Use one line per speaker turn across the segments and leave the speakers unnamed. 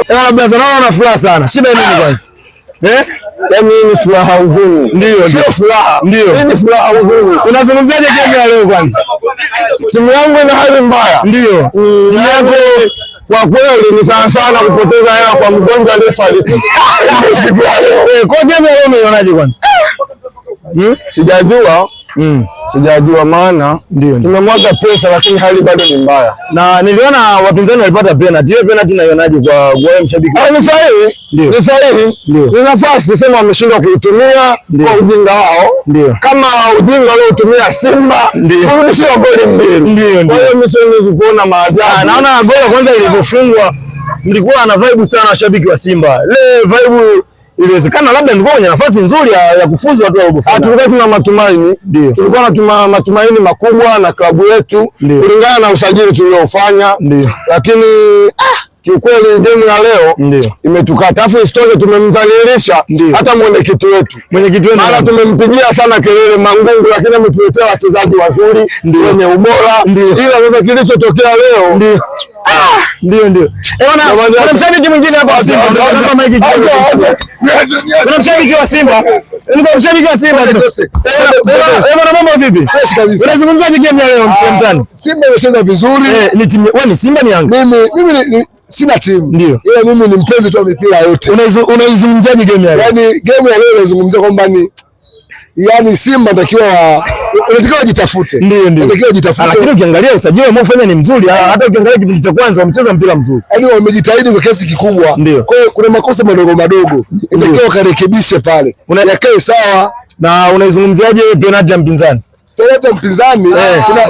Labda sana na furaha sana. Shida nini kwanza?
Yaani ni furaha huzuni.
Ndio.
Sio furaha.
Ndio.
Ni furaha huzuni.
Unazungumziaje game ya leo kwanza?
Timu yangu ina hali mbaya.
Ndio.
Timu yako kwa kweli ni sana kupoteza hela kwa mgonjwa aliyefariki.
Kwa game ya leo umeionaje kwanza?
Sijajua. Sijajua maana tumemwaga pesa lakini hali bado ni mbaya.
Na niliona wapinzani walipata penalty. Hiyo penalty unaionaje kwa wewe mshabiki?
Ni sahihi. Ni sahihi. Ni nafasi sema wameshindwa kuitumia kwa ujinga wao. Kama ujinga waliotumia Simba kurudishiwa goli mbili. Kwa hiyo mimi siwezi kuona maajabu.
Naona goli kwanza ilivyofungwa mlikuwa na vibe sana washabiki wa Simba. Ile vibe iliwezekana labda nilikuwa kwenye nafasi nzuri ya kufuzu watu wa robo finali.
Tulikuwa tuna matumaini. Tulikuwa na matumaini makubwa na klabu yetu kulingana na usajili tuliofanya. Lakini kiukweli game ya leo imetukata. Afu historia tumemdhalilisha hata mwenyekiti wetu. Mara tumempigia sana kelele Mangungu lakini ametuletea wachezaji wazuri wenye ubora. Ila sasa kilichotokea leo
ndio. Kuna mshabiki mwingine hapa Simba. Kuna mshabiki wa Simba. Niko mshabiki wa Simba. Bwana mambo vipi? Unazungumzaje game ya leo mtani?
Simba imecheza vizuri.
Ni timu ni Simba ni Yanga.
Mimi sina timu. Ila mimi ni mpenzi tu wa mipira yote.
Unaizungumziaje game ya leo?
Yaani game ya leo nazungumzia kwamba ni Simba natakiwa wajitafute. Natakiwa wajitafute.
Lakini ukiangalia usajili wamefanya ni mzuri. Hata ukiangalia kipindi cha kwanza wamecheza mpira mzuri.
Yaani wamejitahidi kwa kiasi kikubwa. Kwa hiyo kuna makosa madogo. Natakiwa karekebishe pale. Yakae sawa.
Na unaizungumziaje penalty ya mpinzani?
Penalty mpinzani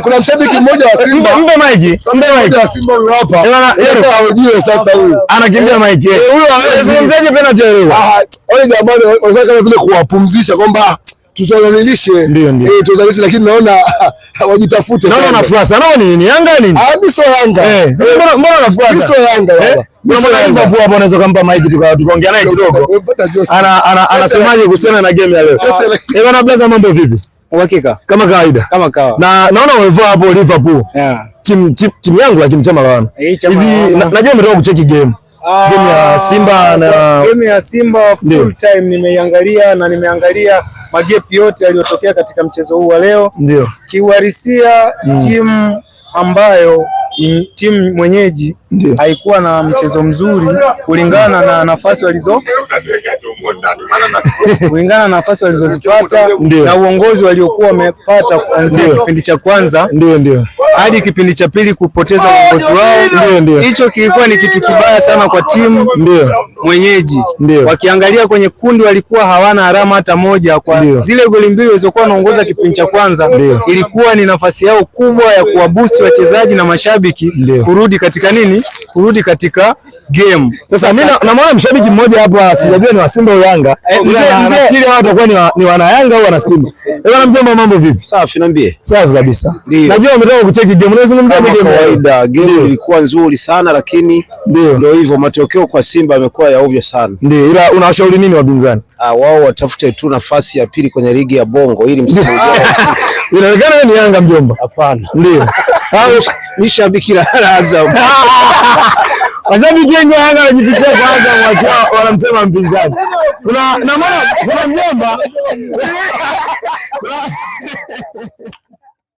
kuna mshabiki mmoja wa Simba.
Mbe maji
wa Simba hapa. Yeye sasa huyu.
Anakimbia maji.
Huyo
unazungumziaje penalty leo?
Wale jamani wanataka kama vile kuwapumzisha kwamba tusizalishe. Tuzalishe lakini naona wajitafute.
Naona nafasi. Naona ni Yanga nini?
Mimi sio Yanga.
Mbona nafasi?
Mimi sio Yanga baba.
Mimi hapo unaweza kumpa maiki tukaongea naye kidogo. Anasemaje kuhusiana na game ya leo? Bwana Blaza mambo vipi?
Uhakika.
Kama kawaida.
Kama kawa.
Na naona umevaa hapo Liverpool. Timu yangu lakini chama lawana. Hivi najua umetoka kucheki game. Game ya Simba na
game ya Simba full time nimeiangalia na nimeangalia magepi yote yaliyotokea katika mchezo huu wa leo. Kiuhalisia timu ambayo timu mwenyeji haikuwa na mchezo mzuri kulingana na nafasi walizozipata na uongozi waliokuwa wamepata kuanzia kipindi cha kwanza hadi kipindi cha pili kupoteza uongozi wao. Hicho kilikuwa ni kitu kibaya sana kwa timu mwenyeji. Wakiangalia kwenye kundi walikuwa hawana alama hata moja kwa zile goli mbili walizokuwa wanaongoza kipindi cha kwanza. Ilikuwa ni nafasi yao kubwa ya kuwabusti wachezaji na mashabiki kurudi katika game.
Sasa mimi namuona mshabiki mmoja hapa sijajua ni wa Simba au Yanga. Nafikiri wao watakuwa ni wana Yanga au wana Simba. Bwana mjomba mambo vipi?
Safi niambie.
Safi kabisa. Najua umetoka kucheki game. Unazungumzaje game?
Kawaida game ilikuwa nzuri sana lakini ndio hivyo matokeo kwa Simba yamekuwa ya ovyo sana.
Ila unawashauri nini wapinzani?
Wao watafute tu nafasi ya pili kwenye ligi ya Bongo ili msimu ujao.
Inaonekana wewe ni Yanga mjomba.
Hapana.
Ni shabiki la Azam. Washabiki wengi wa Yanga wanajificha kwa Azam wakiwa wanamsema mpinzani. Kuna mjomba